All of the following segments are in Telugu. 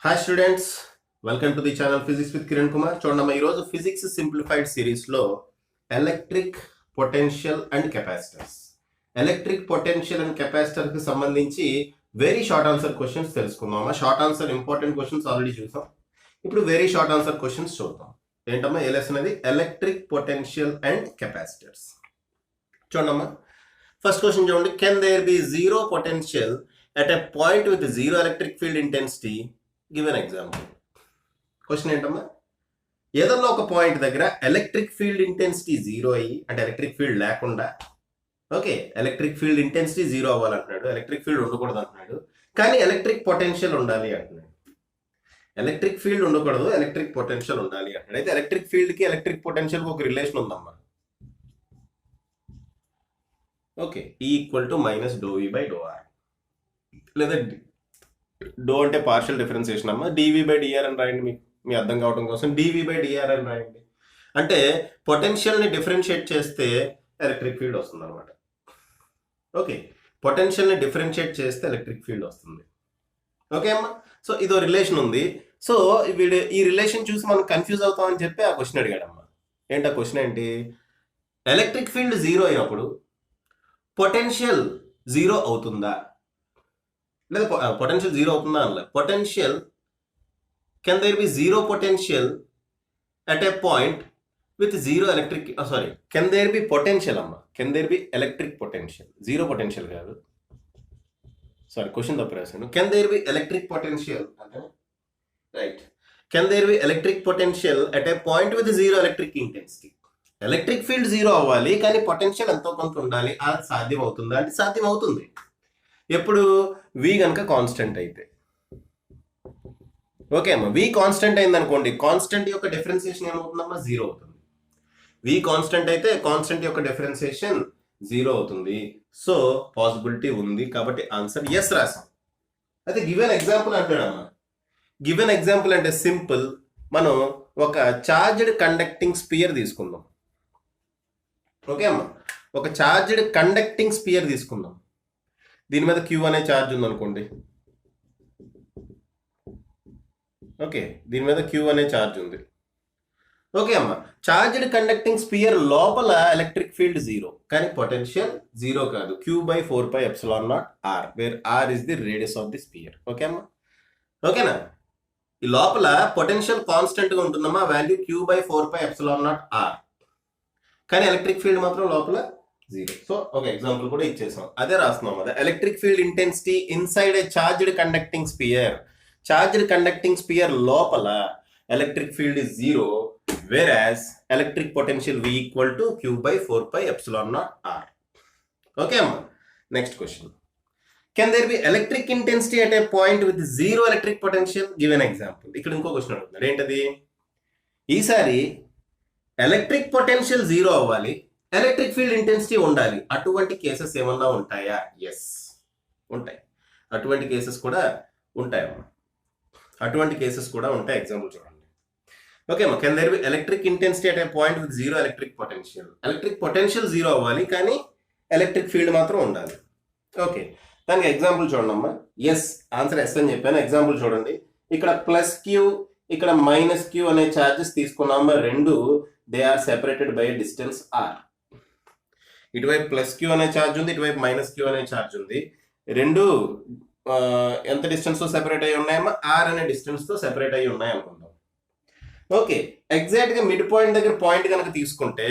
Hi students, welcome to the channel physics with Kiran Kumar. చూడండి, ఈరోజు ఫిజిక్స్ సింప్లిఫైడ్ సిరీస్లో electric potential and capacitors, electric potential and కెపాసిటర్కి సంబంధించి వెరీ షార్ట్ ఆన్సర్ క్వశ్చన్స్ తెలుసుకుందాం. Short answer important questions already చూసాం. ఇప్పుడు వెరీ షార్ట్ ఆన్సర్ క్వశ్చన్స్ చూద్దాం. ఏంటమ్మా ఏ లెసన్ అది? Electric potential and capacitors. చూడమ్మా, ఫస్ట్ క్వశ్చన్ చూడండి. Can there be zero potential at a point with zero electric field intensity? Give an example. Question ఏంటమ్మా, ఏదన్నా ఒక పాయింట్ దగ్గర ఎలక్ట్రిక్ ఫీల్డ్ ఇంటెన్సిటీ జీరో అయ్యి, అంటే ఎలక్ట్రిక్ ఫీల్డ్ లేకుండా, okay, electric field intensity zero అవ్వాలంటున్నాడు, ఎలక్ట్రిక్ ఫీల్డ్ ఉండకూడదు అంటున్నాడు, కానీ ఎలక్ట్రిక్ పొటెన్షియల్ ఉండాలి అంటున్నాడు. ఎలక్ట్రిక్ ఫీల్డ్ ఉండకూడదు, ఎలక్ట్రిక్ పొటెన్షియల్ ఉండాలి అంటున్నాడు. అయితే ఎలక్ట్రిక్ ఫీల్డ్కి ఎలక్ట్రిక్ పొటెన్షియల్కి ఒక రిలేషన్ ఉందమ్మా. Okay, equal to minus do V by do R, లేదా డో అంటే పార్షియల్ డిఫరెన్సియేషన్ అమ్మా, డివి బై డిఆర్ అని రాయండి. మీ అర్థం కావడం కోసం డివి బై డిఆర్ అని రాయండి. అంటే పొటెన్షియల్ని డిఫరెన్షియేట్ చేస్తే ఎలక్ట్రిక్ ఫీల్డ్ వస్తుంది అనమాట. ఓకే, పొటెన్షియల్ని డిఫరెన్షియేట్ చేస్తే ఎలక్ట్రిక్ ఫీల్డ్ వస్తుంది. ఓకే అమ్మా, సో ఇదో రిలేషన్ ఉంది. సో వీడు ఈ రిలేషన్ చూసి మనం కన్ఫ్యూజ్ అవుతామని చెప్పి ఆ క్వశ్చన్ అడిగాడమ్మా. ఏంటి ఆ క్వశ్చన్? ఏంటి? ఎలక్ట్రిక్ ఫీల్డ్ జీరో అయినప్పుడు పొటెన్షియల్ జీరో అవుతుందా, లేదా పొటెన్షియల్ జీరో అవుతుందా అనలే. Potential, can there be zero potential at a point with zero electric, sorry, can there be potential అమ్మా, can there be electric potential, zero potential కాదు, సారీ క్వశ్చన్ తప్పు రాశాను. Can there be electric potential అంటే right, can there be electric potential at a point with zero electric intensity. Electric field zero అవ్వాలి, కానీ పొటెన్షియల్ ఎంతో కొంత ఉండాలి. అది సాధ్యం అవుతుందా అంటే సాధ్యం అవుతుంది. ఎప్పుడు? వి కనుక కాన్స్టెంట్ అయితే. ఓకే అమ్మా, వి కాన్స్టెంట్ అయింది అనుకోండి, కాన్స్టెంట్ యొక్క డిఫరెన్సియేషన్ ఏమవుతుందమ్మా? జీరో అవుతుంది. వి కాన్స్టెంట్ అయితే కాన్స్టెంట్ యొక్క డిఫరెన్సియేషన్ జీరో అవుతుంది. సో పాసిబిలిటీ ఉంది, కాబట్టి ఆన్సర్ ఎస్ రాసాం. అయితే గివెన్ ఎగ్జాంపుల్ అంటాడమ్మా. గివెన్ ఎగ్జాంపుల్ అంటే సింపుల్, మనం ఒక చార్జ్డ్ కండక్టింగ్ స్పియర్ తీసుకుందాం. ఓకే అమ్మా, ఒక చార్జ్డ్ కండక్టింగ్ స్పియర్ తీసుకుందాం. దీని మీద క్యూ అనే ఛార్జ్ ఉందనుకోండి. ఓకే, దీని మీద క్యూ అనే ఛార్జ్ ఉంది. ఓకే అమ్మా, చార్జ్డ్ కండక్టింగ్ స్పియర్ లోపల ఎలక్ట్రిక్ ఫీల్డ్ జీరో, కానీ పొటెన్షియల్ జీరో కాదు. Q by 4πε0 R, where R is the radius of the sphere. Okay అమ్మా, ఓకేనా? ఈ లోపల పొటెన్షియల్ కాన్స్టెంట్ గా ఉంటుందమ్మా, వాల్యూ క్యూ బై 4πε0 ఆర్, కానీ ఎలక్ట్రిక్ ఫీల్డ్ మాత్రం లోపల జీరో. సో ఒక ఎగ్జాంపుల్ కూడా ఇచ్చేసాం, అదే రాస్తున్నాం కదా. Electric field intensity inside a charged conducting sphere, charged conducting sphere లోపల electric field is zero, whereas electric potential V equal to Q by 4πε0 R. Okay amma, next question. Can there be electric intensity at a point with zero electric potential? Give an example. ఇక్కడ ఇంకో క్వశ్చన్ అడుగుతున్నాడు. ఏంటది? ఈసారి ఎలక్ట్రిక్ పొటెన్షియల్ జీరో అవ్వాలి, ఎలక్ట్రిక్ ఫీల్డ్ ఇంటెన్సిటీ ఉండాలి. అటువంటి కేసెస్ ఏమన్నా ఉంటాయా? ఎస్, ఉంటాయి. అటువంటి కేసెస్ కూడా ఉంటాయమ్మా, అటువంటి కేసెస్ కూడా ఉంటాయి. ఎగ్జాంపుల్ చూడండి. ఓకే అమ్మా, can there be electric intensity at a point with zero electric potential. Electric potential zero అవ్వాలి, కానీ ఎలక్ట్రిక్ ఫీల్డ్ మాత్రం ఉండాలి. ఓకే, దానికి ఎగ్జాంపుల్ చూడండి అమ్మా. ఎస్, ఆన్సర్ ఎస్ అని చెప్పాను. ఎగ్జాంపుల్ చూడండి. ఇక్కడ ప్లస్ క్యూ, ఇక్కడ మైనస్ క్యూ అనే ఛార్జెస్ తీసుకున్నామా. రెండు they are separated by distance R. ఇటువైపు ప్లస్ క్యూ అనే ఛార్జ్ ఉంది, ఇటువైపు మైనస్ క్యూ అనే ఛార్జ్ ఉంది. రెండు ఎంత డిస్టెన్స్ తో సెపరేట్ అయ్యి ఉన్నాయమ్మా? ఆర్ అనే డిస్టెన్స్ తో సెపరేట్ అయ్యి ఉన్నాయి అనుకుందాం. ఓకే, ఎగ్జాక్ట్ గా మిడ్ పాయింట్ దగ్గర పాయింట్ కనుక తీసుకుంటే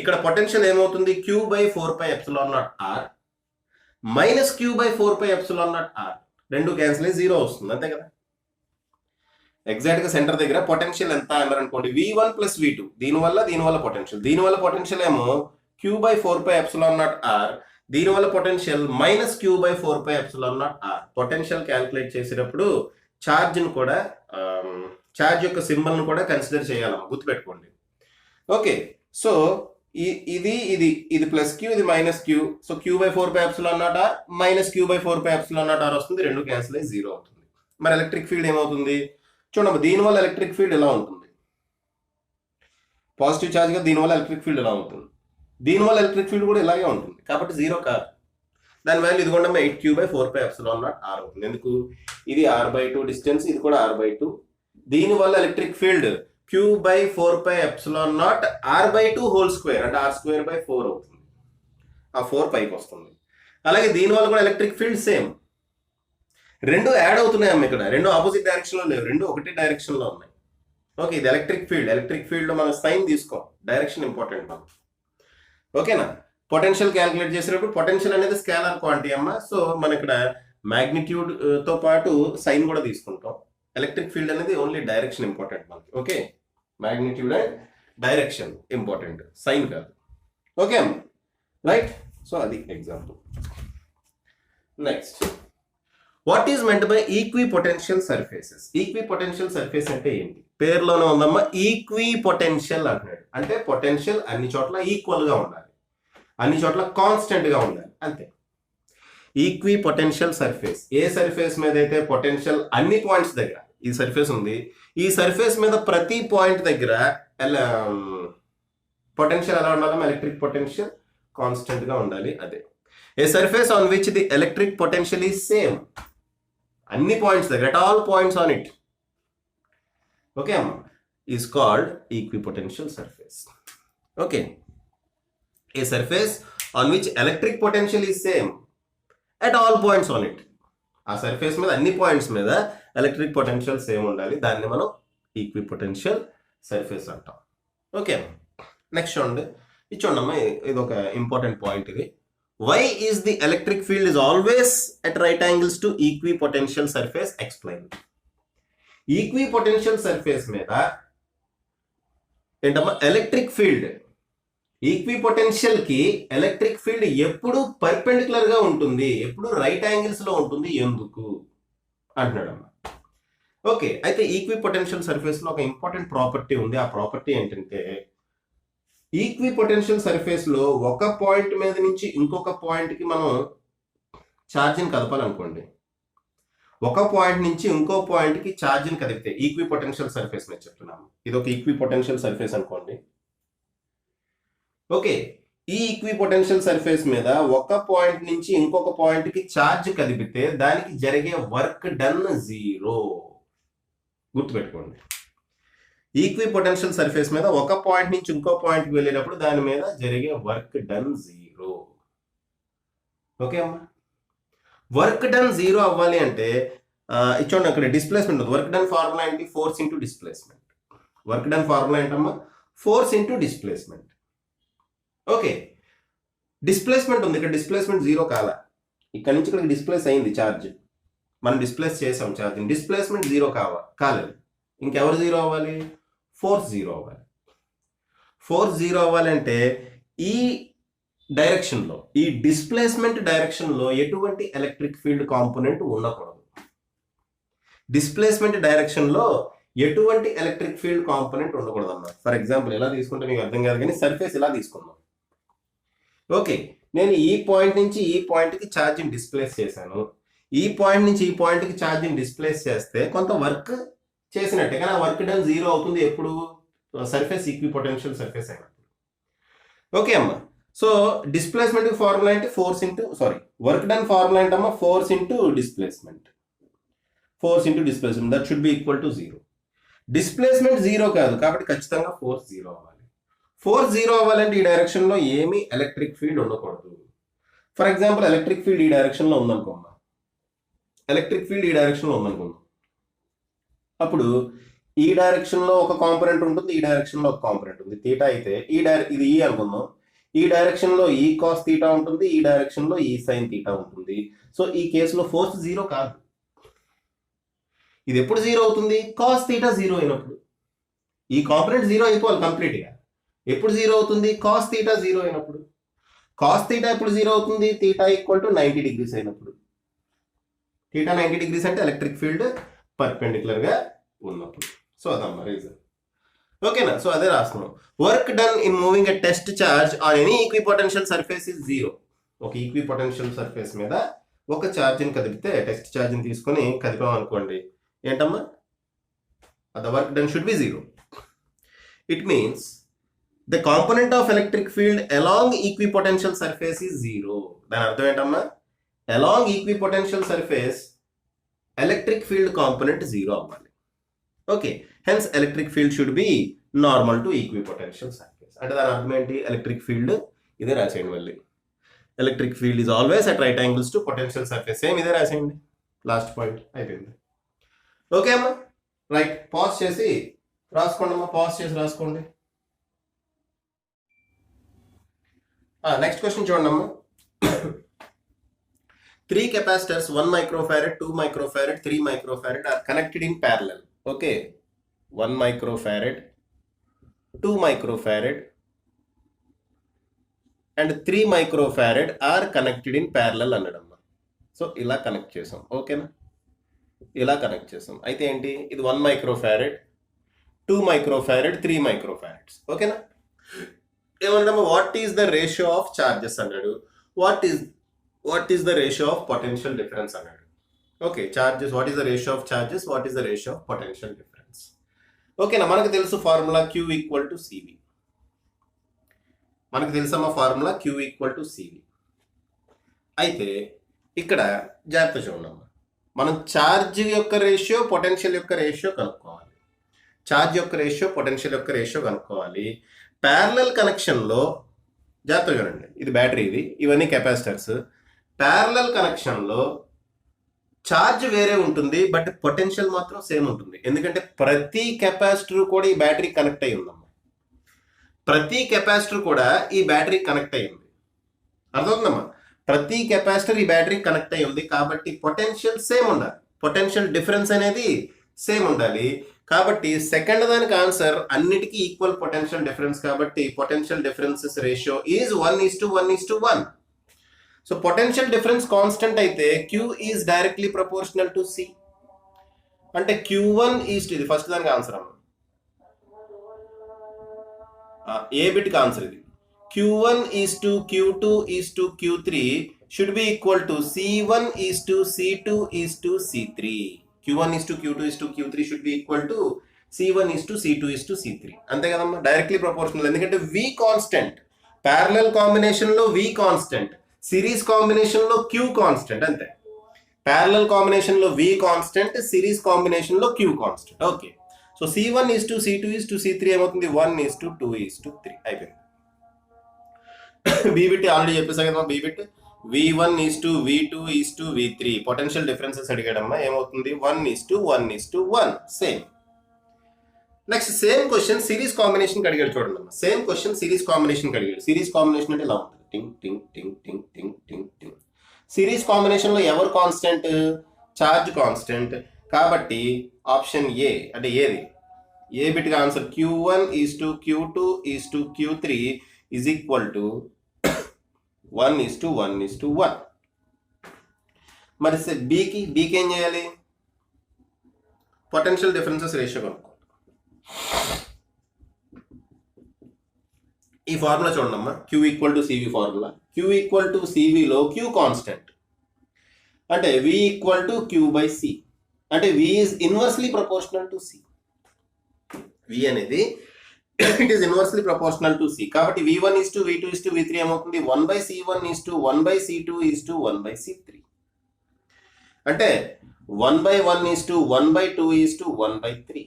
ఇక్కడ పొటెన్షియల్ ఏమవుతుంది? Q by 4πε0 R minus Q by 4πε0 R. రెండు క్యాన్సిల్ అయ్యి జీరో వస్తుంది, అంతే కదా. ఎగ్జాక్ట్ గా సెంటర్ దగ్గర పొటెన్షియల్ ఎంత అన్నారు అనుకోండి, V1 ప్లస్ V2. దీనివల్ల పొటెన్షియల్ ఏమో క్యూ బై 4πε0 ఆర్, దీనివల్ల potential minus Q by 4πε0 R. Potential calculate చేసేటప్పుడు ఛార్జ్ని కూడా, ఛార్జ్ యొక్క సింబల్ ను కూడా కన్సిడర్ చేయాలమ్మా, గుర్తుపెట్టుకోండి. ఓకే, సో ఇది ప్లస్ క్యూ, ఇది minus Q. So Q by 4πε0 R minus Q by 4πε0 R వస్తుంది. రెండు క్యాన్సిల్ అయ్యి జీరో అవుతుంది. మరి ఎలక్ట్రిక్ ఫీల్డ్ ఏమవుతుంది చూడమ్మా. దీనివల్ల ఎలక్ట్రిక్ ఫీల్డ్ ఎలా ఉంటుంది? పాజిటివ్ ఛార్జ్ గా దీనివల్ల ఎలక్ట్రిక్ ఫీల్డ్ ఎలా ఉంటుంది? దీనివల్ల ఎలక్ట్రిక్ ఫీల్డ్ కూడా ఇలాగే ఉంటుంది, కాబట్టి జీరో కాదు. దాని వాల్యూ ఇదిగోండి 8q/4πε0 r అవుతుంది. ఎందుకు? ఇది r/2 డిస్టెన్స్, ఇది కూడా r/2. దీనివల్ల electric field q/4πε0 r/2 whole square అంటే r²/4 అవుతుంది. ఆ 4 పైకి వస్తుంది. అలాగే దీనివల్ల కూడా ఎలక్ట్రిక్ ఫీల్డ్ సేమ్. రెండు యాడ్ అవుతున్నాయి అమ్మ, ఇక్కడ రెండు ఆపోజిట్ డైరెక్షన్ లో లేవు, రెండు ఒకటే డైరెక్షన్ లో ఉన్నాయి. ఓకే, ఇది ఎలక్ట్రిక్ ఫీల్డ్ లో మనం సైన్ తీసుకో, డైరెక్షన్ ఇంపార్టెంట్ మనం. ఓకేనా? పొటెన్షియల్ క్యాలిక్యులేట్ చేసేటప్పుడు పొటెన్షియల్ అనేది స్కేలార్ క్వాంటిటీ అమ్మ. సో మన ఇక్కడ మ్యాగ్నిట్యూడ్ తో పాటు సైన్ కూడా తీసుకుంటాం. ఎలక్ట్రిక్ ఫీల్డ్ అనేది ఓన్లీ డైరెక్షన్ ఇంపార్టెంట్ మనకి. Okay, magnitude and direction important, sign కాదు. ఓకే అమ్మ, రైట్. సో అది example. Next, what is meant by equipotential surfaces? Equipotential surface అంటే ఏంటి? పేరులోనే ఉందమ్మా, ఈక్విపొటెన్షియల్ అంటున్నాడు. అంటే పొటెన్షియల్ అన్ని చోట్ల ఈక్వల్ గా ఉండాలి, అన్ని చోట్ల కాన్స్టెంట్ గా ఉండాలి, అంతే. ఈక్విపొటెన్షియల్ సర్ఫేస్ ఏ సర్ఫేస్ మీద అయితే పొటెన్షియల్ అన్ని పాయింట్స్ దగ్గర, ఈ సర్ఫేస్ ఉంది, ఈ సర్ఫేస్ మీద ప్రతి పాయింట్ దగ్గర పొటెన్షియల్ ఎలా ఉండాలమ్మా? ఎలక్ట్రిక్ పొటెన్షియల్ కాన్స్టెంట్ గా ఉండాలి, అదే. A surface on which the electric potential is same, అన్ని పాయింట్స్ దగ్గర, at all points on it, okay అమ్మా, is called equipotential surface. Okay, a surface on which electric potential is same at all points on it, ఆ సర్ఫేస్ మీద అన్ని పాయింట్స్ మీద ఎలక్ట్రిక్ పొటెన్షియల్ సేమ్ ఉండాలి, దాన్ని మనం ఈక్విపొటెన్షియల్ సర్ఫేస్ అంటాం. ఓకే, నెక్స్ట్ చూడండి, ఇది చూడమ్మా, ఇది ఒక ఇంపార్టెంట్ పాయింట్. ఇది why is the electric field is always at right angles to equipotential surface? Explain. Equipotential surface మీద ఏంటమ్మా? ఎలక్ట్రిక్ ఫీల్డ్, ఈక్విపొటెన్షియల్ కి ఎలక్ట్రిక్ ఫీల్డ్ ఎప్పుడు పర్పెండిక్యులర్ గా ఉంటుంది, ఎప్పుడు రైట్ యాంగిల్స్ లో ఉంటుంది, ఎందుకు అంటున్నాడమ్మా. ఓకే, అయితే ఈక్విపొటెన్షియల్ సర్ఫేస్ లో ఒక ఇంపార్టెంట్ ప్రాపర్టీ ఉంది. ఆ ప్రాపర్టీ ఏంటంటే, ఈక్విపొటెన్షియల్ సర్ఫేస్ లో ఒక పాయింట్ మీద నుంచి ఇంకొక పాయింట్ కి మనం ఛార్జిని కదపాలనుకోండి, ఒక పాయింట్ నుంచి ఇంకో పాయింట్ కి ఛార్జిని కదిపితే, ఈక్విపొటెన్షియల్ సర్ఫేస్ మీద చెప్తున్నాము, ఇది ఒక ఈక్విపొటెన్షియల్ సర్ఫేస్ అనుకోండి. ఓకే, ఈ ఈక్విపొటెన్షియల్ సర్ఫేస్ మీద ఒక పాయింట్ నుంచి ఇంకొక పాయింట్ కి ఛార్జ్ కదిపితే దానికి జరిగే వర్క్ డన్ 0. గుర్తుపెట్టుకోండి, ఈక్విపొటెన్షియల్ సర్ఫేస్ మీద ఒక పాయింట్ నుంచి ఇంకో పాయింట్ కి వెళ్ళేటప్పుడు దాని మీద జరిగే వర్క్ డన్ 0. ఓకే అమ్మా, వర్క్ డన్ 0 అవ్వాలి అంటే చూడండి, అక్కడ డిస్ప్లేస్మెంట్ ఉంది. వర్క్ డన్ ఫార్ములా ఏంటి? Force into displacement. Work done formula ఏంటమ్మా? Force into displacement. Okay, displacement ఉంది, ఇక్కడ డిస్ప్లేస్మెంట్ 0 కాల, ఇక్కడ నుంచి ఇక్కడ డిస్ప్లేస్ అయింది ఛార్జ్, మనం డిస్ప్లేస్ చేసాం ఛార్జ్, డిస్ప్లేస్మెంట్ 0 కాలేదు. ఇంకెవరు 0 అవ్వాలి? ఫోర్స్ 0 అవ్వాలి. ఫోర్స్ 0 అవ్వాలంటే ఈ డైరెక్షన్ లో, ఈ డిస్ప్లేస్మెంట్ డైరెక్షన్ లో ఎటువంటి ఎలక్ట్రిక్ ఫీల్డ్ కాంపోనెంట్ ఉండకూడదు. డిస్ప్లేస్మెంట్ డైరెక్షన్ లో ఎటువంటి ఎలక్ట్రిక్ ఫీల్డ్ కాంపోనెంట్ ఉండకూడదు అన్న. ఫర్ ఎగ్జాంపుల్ ఎలా తీసుకుంటే మీకు అర్థం కాదు కానీ, సర్ఫేస్ ఇలా తీసుకుందాం. ఓకే, నేను ఈ పాయింట్ నుంచి ఈ పాయింట్ కి ఛార్జింగ్ డిస్ప్లేస్ చేశాను, ఈ పాయింట్ నుంచి ఈ పాయింట్ కి ఛార్జింగ్ డిస్ప్లేస్ చేస్తే కొంత వర్క్ చేసినట్టే, కానీ ఆ వర్క్ డన్ 0 అవుతుంది ఎప్పుడు? సర్ఫేస్ ఈక్విపొటెన్షియల్ సర్ఫేస్ అయినప్పుడు. ఓకే అమ్మా, సో డిస్ప్లేస్మెంట్ ఫార్ములా అంటే వర్క్ డన్ ఫార్ములా ఏంటమ్మా? Force into displacement. Force into displacement, that should be equal to 0. Displacement 0 కాదు కాబట్టి ఖచ్చితంగా ఫోర్స్ 0 అవ్వాలి. ఫోర్స్ 0 అవ్వాలంటే ఈ డైరెక్షన్ లో ఏమీ ఎలక్ట్రిక్ ఫీల్డ్ ఉండకూడదు. ఫర్ ఎగ్జాంపుల్ ఎలక్ట్రిక్ ఫీల్డ్ ఈ డైరెక్షన్ లో ఉందనుకోమ్మా, ఎలక్ట్రిక్ ఫీల్డ్ ఈ డైరెక్షన్ లో ఉందనుకుందాం, అప్పుడు ఈ డైరెక్షన్ లో ఒక కాంపోనెంట్ ఉంటుంది, ఈ డైరెక్షన్ లో ఒక కాంపోనెంట్ ఉంది. థీటా అయితే ఇది ఈ అనుకుందాం, ఈ డైరెక్షన్ లో ఈ కాస్ థీటా ఉంటుంది, ఈ డైరెక్షన్ లో ఈ సైన్ థీటా ఉంటుంది. సో ఈ కేసులో ఫోర్స్ 0 కాదు. ఇది ఎప్పుడు 0 అవుతుంది? కాస్ థీటా 0 అయినప్పుడు. ఈ కాంపోనెంట్ 0 అయిపోవాలి కంప్లీట్ గా. ఎప్పుడు 0 అవుతుంది? కాస్ థీటా 0 అయినప్పుడు. కాస్ థీటా ఎప్పుడు 0 అవుతుంది? థీటా ఈక్వల్ టు 90 డిగ్రీస్ అయినప్పుడు. థీటా 90 డిగ్రీస్ అంటే ఎలక్ట్రిక్ ఫీల్డ్ పర్పెండిక్యులర్ గా ఉన్నప్పుడు. సో అదమ్మా రీజన్. ఓకేనా? సో అదే రాస్తున్నాం. Work done in moving a test charge on any equipotential surface is 0. ఒక ఈక్విపొటెన్షియల్ సర్ఫేస్ మీద ఒక ఛార్జ్ని కదిపితే, టెస్ట్ ఛార్జ్ని తీసుకొని కదిపాం అనుకోండి, ఏంటమ్మా? The work done should be 0. It means the component of electric field along equipotential surface is 0. దాని అర్థం ఏంటమ్మా? Along equipotential surface electric field component 0 అవ్వాలి. Okay, hence electric field should be normal to equipotential surface. అంటే దాని అర్థం ఏంటి? ఎలక్ట్రిక్ ఫీల్డ్ ఇదే రాసేయండి. మళ్ళీ electric field is always at right angles to potential surface. Same ఇదే రాసేయండి. లాస్ట్ పాయింట్ అయిపోయింది. ఓకే అమ్మా, రైట్. పాజ్ చేసి రాసుకోండి అమ్మా, పాజ్ చేసి రాసుకోండి. నెక్స్ట్ క్వశ్చన్ చూడండి అమ్మా. 3 capacitors, 1 microfarad, 2 microfarad, 3 microfarad are connected in parallel. Okay, 1 microfarad, 2 microfarad and 3 microfarad are connected in parallel అన్నడమ్మా. సో ఇలా కనెక్ట్ చేసాం. ఓకేనా, ఇలా కనెక్ట్ చేసాం. అయితే ఏంటి? ఇది 1 microfarad, 2 microfarad, 3 microfarads. ఓకేనా. ఏమన్నాడమ్మా? What is the ratio of charges అన్నాడు. what is the ratio of potential difference అన్నాడు. Okay, charges, what is the ratio of charges, what is the ratio of potential difference. ఓకేనా, మనకు తెలుసు formula Q equal to CV. మనకు తెలుసమ్మా formula Q equal to CV. అయితే ఇక్కడ జాగ్రత్త చూడమ్మా, మనం ఛార్జ్ యొక్క రేషియో, పొటెన్షియల్ యొక్క రేషియో కనుక్కోవాలి. ఛార్జ్ యొక్క రేషియో, పొటెన్షియల్ యొక్క రేషియో కనుక్కోవాలి. ప్యారలల్ కనెక్షన్లో జాగ్రత్త చూడండి, ఇది బ్యాటరీ, ఇవన్నీ కెపాసిటర్స్. ప్యారలల్ కనెక్షన్లో ఛార్జ్ వేరే ఉంటుంది, బట్ పొటెన్షియల్ మాత్రం సేమ్ ఉంటుంది. ఎందుకంటే ప్రతి కెపాసిటర్ కూడా ఈ బ్యాటరీ కనెక్ట్ అయి ఉందమ్మా. ప్రతి కెపాసిటర్ కూడా ఈ బ్యాటరీ కనెక్ట్ అయి ఉంది. అర్థమవుతుందమ్మా? ప్రతి కెపాసిటర్ ఈ బ్యాటరీ కనెక్ట్ అయి ఉంది కాబట్టి పొటెన్షియల్ సేమ్ ఉండాలి, పొటెన్షియల్ డిఫరెన్స్ అనేది సేమ్ ఉండాలి. కాబట్టి సెకండ్ దానికి ఆన్సర్ అన్నిటికీ ఈక్వల్ పొటెన్షియల్ డిఫరెన్స్. కాబట్టి potential differences ratio is 1:1:1. So potential difference constant అయితే Q is directly proportional to C. అంటే Q1 ఈజ్, ఇది ఫస్ట్ దానికి ఆన్సర్ అమ్మ, ఏ బిట్కి ఆన్సర్ ఇది. Q1 is to Q2 is to Q3 should be equal to C1 is to C2 is to C3. Q1 is to Q2 is to Q3 should be equal to C1 is to C2 is to C3. అంతే కదమ్మా, డైరెక్ట్లీ ప్రపోర్షనల్. ఎందుకంటే V కాన్స్టెంట్, ప్యారలల్ కాంబినేషన్ లో V కాన్స్టెంట్, సిరీస్ కాంబినేషన్ లో Q కాన్స్టెంట్. అంతే, ప్యారలల్ కాంబినేషన్ లో V కాన్స్టెంట్, సిరీస్ కాంబినేషన్ లో Q constant. Okay, so C1 is to C2 is to C3 ఏమవుతుంది? 1:2:3 అయిపోయింది. B బిట్ ఆల్రెడీ చెప్పేసా కదమ్మా. B bit V1 is to V2 is to V3 potential differences అడిగాడమ్మా. ఏమవుతుంది? 1:1:1. Same. Next same question series combination అడిగాడు. చూడండి అమ్మా, సేమ్ క్వశ్చన్ సిరీస్ కాంబినేషన్ అడిగాడు. సిరీస్ కాంబినేషన్ అంటే ఇలా ఉంటుంది, టింగ్ టింగ్ టింగ్ టింగ్ టింగ్ టింగ్ టింగ్. సిరీస్ కాంబినేషన్ లో ఎవరు కాన్స్టెంట్? Charge constant. కాబట్టి ఆప్షన్ ఏ, అంటే ఏది? ఏ బిట్గా answer Q1 is to Q2 is to Q3 is equal to 1:1:1. మరి బీకి ఏం చేయాలి? పొటెన్షియల్ డిఫరెన్సెస్ రేషియో కనుక్కో. ఈ ఫార్ములా చూడండి అమ్మా, Q equal to CV formula. Q equal to CVలో Q కాన్స్టెంట్, అంటే V ఈక్వల్ టు Q/C. అంటే V is inversely proportional to C. V అనేది it is inversely proportional to C. కాబట్టి V1 is to V2 is to V3 ఏమవుతుంది? 1/C1 is to 1/C2 is to 1/C3. అంటే 1/1 is to 1/2 is to 1/3.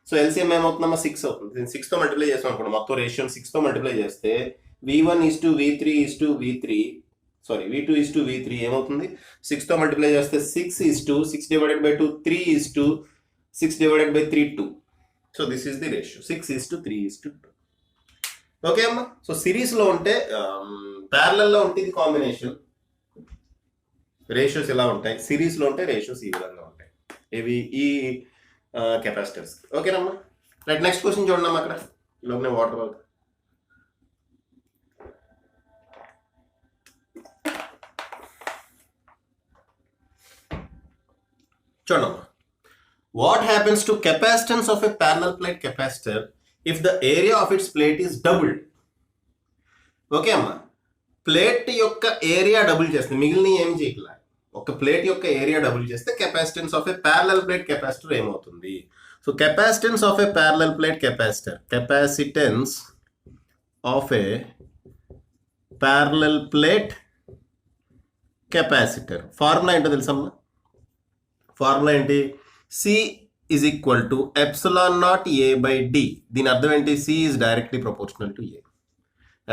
So LCM ఏమవుతుందమ్మా? 6 అవుతుంది. 6 తో మల్టిప్లై చేస్తాం అనుకోండి, మొత్తం రేషియో 6 తో మల్టిప్లై చేస్తే V1 is to V3 is to V3, sorry V2 is to V3 ఏమవుతుంది? 6 తో మల్టిప్లై చేస్తే 6 is to 6 divided by 2 3 is to 6 divided by 3 2. So this is the ratio 6:3:2. Okay అమ్మా. సో సిరీస్లో ఉంటే, ప్యారలల్లో ఉంటే ఇది కాంబినేషన్, రేషియోస్ ఇలా ఉంటాయి. సిరీస్లో ఉంటే రేషియోస్ ఈ విధంగా ఉంటాయి. ఇవి ఈ కెపాసిటర్స్. ఓకేనమ్మా, రైట్. నెక్స్ట్ క్వశ్చన్ చూడండి అమ్మా. అక్కడ లోపలే వాటర్ అవుతుంది. చూడమ్మా, what happens to capacitance of a parallel plate capacitor if the area of its plate is doubled? Okay అమ్మా, ప్లేట్ యొక్క ఏరియా డబుల్ చేస్తుంది, మిగిలిన ఏమి చేయట్లా. ఒక ప్లేట్ యొక్క ఏరియా డబుల్ చేస్తే capacitance of a parallel plate capacitor ఏమవుతుంది? So capacitance of a parallel plate capacitor, capacitance of a parallel plate capacitor. Formula ఏంటో తెలుసమ్మా? ఫార్ములా ఏంటి? C is equal to epsilon naught A by D. దీని అర్థం ఏంటి? C is directly proportional to A.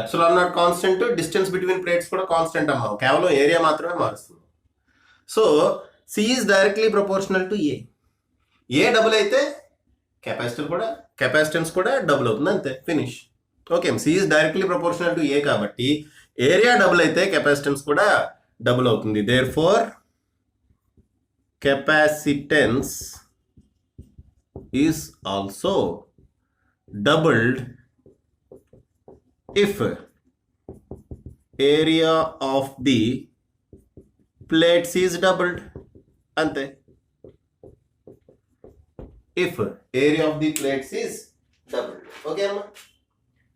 Epsilon naught constant, distance between plates కూడా కాన్స్టెంట్ అమ్మా, కేవలం ఏరియా మాత్రమే మారుస్తుంది. So C is directly proportional to A. A double అయితే కెపాసిటెన్స్ కూడా డబుల్ అవుతుంది, అంతే, finish. Okay, C is directly proportional to A కాబట్టి ఏరియా డబుల్ అయితే కెపాసిటెన్స్ కూడా డబుల్ అవుతుంది. Therefore capacitance is also doubled if area of the plates is doubled, ante. If area of the plates is doubled. Okay amma.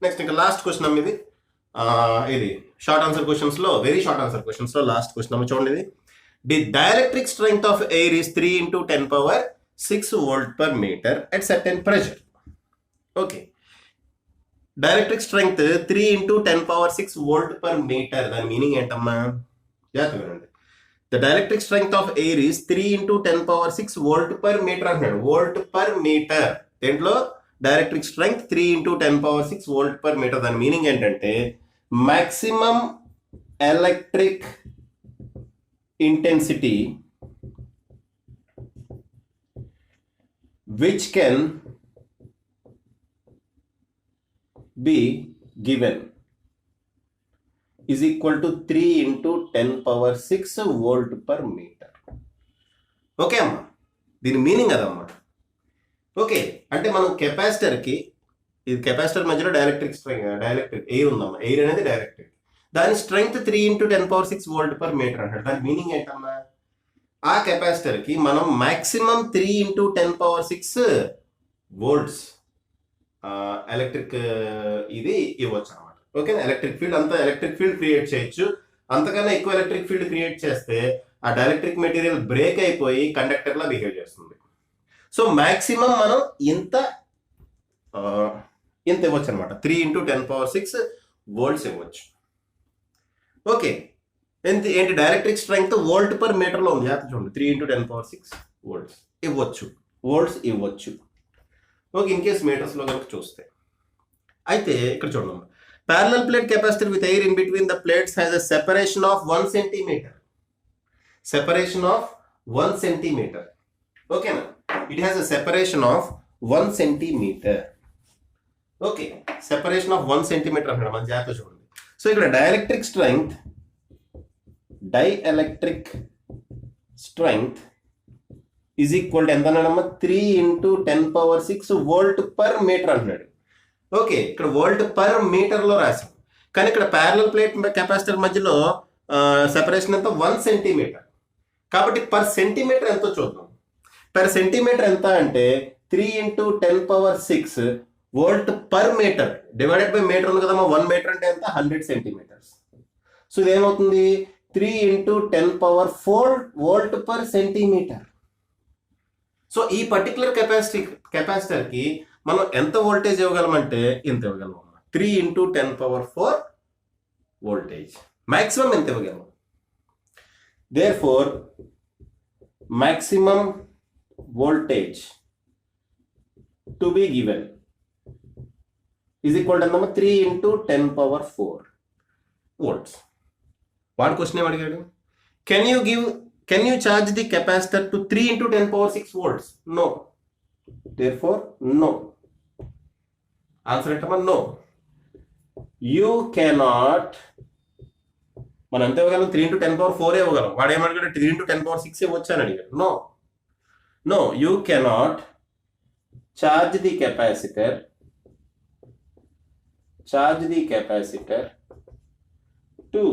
Next ఇంకా లాస్ట్ క్వశ్చన్ అమ్మ, ఇది షార్ట్ ఆన్సర్ క్వశ్చన్స్ లో, వెరీ షార్ట్ ఆన్సర్ క్వశ్చన్స్ లో లాస్ట్ క్వశ్చన్ అమ్మ, చూడండి. The dielectric strength of air is 3 × 10⁶ volt per meter at certain pressure. Okay, dielectric strength 3 × 10⁶ volt per meter. దాని మీనింగ్ ఏంటమ్మా? జాగ్రత్తగా వినండి. The dielectric strength of air is 3 × 10⁶ volt per meter అంటున్నాడు. Volt per metre. దేంట్లో? Dielectric strength 3 × 10⁶ volt per meter. దాని మీనింగ్ ఏంటంటే maximum electric intensity which can be given is equal to 3 × 10⁶ volt per meter. Okay అమ్మా, దీని మీనింగ్ అదమ్మా. ఓకే, అంటే మనం కెపాసిటర్కి, ఇది కెపాసిటర్ మధ్యలో డైఎలక్ట్రిక్ ఎయిర్ ఉందమ్మా, ఎయిర్ అనేది డైఎలక్ట్రిక్, దాని స్ట్రెంగ్త్ 3 × 10⁶ volt per meter అంటాడు. దాని మీనింగ్ ఏంటమ్మా? ఆ కెపాసిటర్కి మనం మాక్సిమం 3 × 10⁶ volts ఎలక్ట్రిక్ ఇది ఇవ్వచ్చు అనమాట. ఓకే, ఎలక్ట్రిక్ ఫీల్డ్, అంతా ఎలక్ట్రిక్ ఫీల్డ్ క్రియేట్ చేయొచ్చు. అంతకన్నా ఎక్కువ ఎలక్ట్రిక్ ఫీల్డ్ క్రియేట్ చేస్తే ఆ డైఎలక్ట్రిక్ మెటీరియల్ బ్రేక్ అయిపోయి కండక్టర్ లా బిహేవ్ చేస్తుంది. సో మాక్సిమం మనం ఇంత ఇవ్వచ్చు అనమాట, 3 × 10⁶ volts ఇవ్వచ్చు. ఓకే, ఏంటి dielectric strength volt per metre లో ఉంది, చూడండి, 3 × 10⁶ volts ఇవ్వచ్చు. ఓకే, ఇన్ కేస్ మీటర్స్లో కనుక చూస్తే, అయితే ఇక్కడ చూడండి, parallel plate capacitor with air in between the plates has a separation of 1 centimeter. ఓకేనా? It has a separation of 1 centimeter. Okay, separation of 1 centimeter అన్నాడు, మన జాగ్రత్త చూడండి. సో ఇక్కడ dielectric strength is equal to ఎంత అన్నాడమ్మా? 3 × 10⁶ volt per meter అంటున్నాడు. ఓకే, ఇక్కడ వోల్ట్ పర్ మీటర్ లో రాసాం, కానీ ఇక్కడ ప్యారలల్ ప్లేట్ కెపాసిటర్ మధ్యలో సెపరేషన్ ఎంత? 1 centimeter. కాబట్టి పర్ సెంటీమీటర్ ఎంతో చూద్దాం. పర్ సెంటీమీటర్ ఎంత అంటే 3 × 10⁶ volt per meter divided by metre ఉంది కదమ్మా. 1 meter అంటే ఎంత? 100 centimeters. సో ఇదేమవుతుంది? 3 × 10⁴ volt per centimeter. సో ఈ పర్టికులర్ కెపాసిటర్కి మనం ఎంత వోల్టేజ్ ఇవ్వగలమంటే ఇంత ఇవ్వగలం, 3 × 10⁴ వోల్టేజ్. మాక్సిమం ఎంత ఇవ్వగలం? Therefore maximum voltage to be given is equal to 3 × 10⁴ volts. వాడు క్వశ్చన్ ఏం అడిగాడు? Can you charge the capacitor to 3 × 10⁶ volts? No. Therefore, no. Answer ఏంటమ్మా? No. You cannot. మనం ఎంత ఇవ్వగలం? 3 × 10⁴ ఇవ్వగలం. వాడు ఏమడిగాడు? 3 × 10⁶ ఇవ్వచ్చు అని అడిగాడు. No, you cannot charge the capacitor to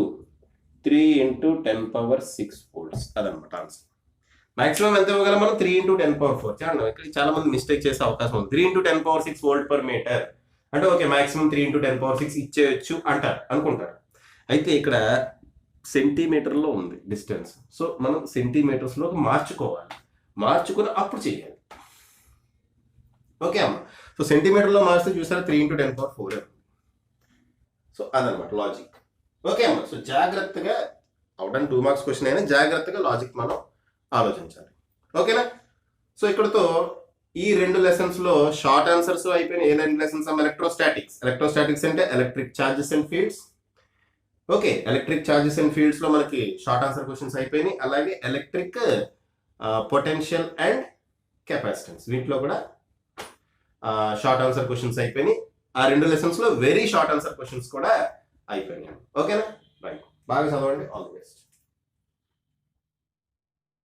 3 × 10⁶ volts. అదనమాట ఆన్సర్. మాక్సిమం ఎంత ఇవ్వగలం మనం? 3 × 10⁴. చూడండి, ఇక్కడ చాలా మంది మిస్టేక్ చేసే అవకాశం ఉంది. 3 × 10⁶ volt per meter అంటే ఓకే, మాక్సిమం 3 × 10⁶ ఇచ్చేయచ్చు అనుకుంటారు. అయితే ఇక్కడ సెంటీమీటర్లో ఉంది డిస్టెన్స్. సో మనం సెంటీమీటర్స్లోకి మార్చుకుని అప్పుడు చేయాలి. ఓకే అమ్మ. సో సెంటీమీటర్లో మార్చితే చూసారా 3 × 10⁴. సో అదనమాట లాజిక్. ఓకే అమ్మ. సో జాగ్రత్తగా అవడానికి 2 మార్క్స్ క్వశ్చన్ అయినా జాగ్రత్తగా లాజిక్ మనం ఆలోచించాలి. ఓకేనా? సో ఇక్కడతో ఈ 2 లెసన్స్ లో షార్ట్ ఆన్సర్స్ అయిపోయినాయి. ఏ 2 లెసన్స్? ఎలక్ట్రోస్టాటిక్స్ అంటే electric charges and fields. Okay, electric charges and fields లో మనకి షార్ట్ ఆన్సర్ క్వశ్చన్స్ అయిపోయినాయి. అలాగే ఎలక్ట్రిక్ పొటెన్షియల్ అండ్ కెపాసిటెన్స్, వీటిలో కూడా షార్ట్ ఆన్సర్ క్వశ్చన్స్ అయిపోయినాయి. ఆ 2 లెసన్స్ లో వెరీ షార్ట్ ఆన్సర్ క్వశ్చన్స్ కూడా అయిపోయినాయి. ఓకేనా? రైట్, బాగా చదవండి. All the best.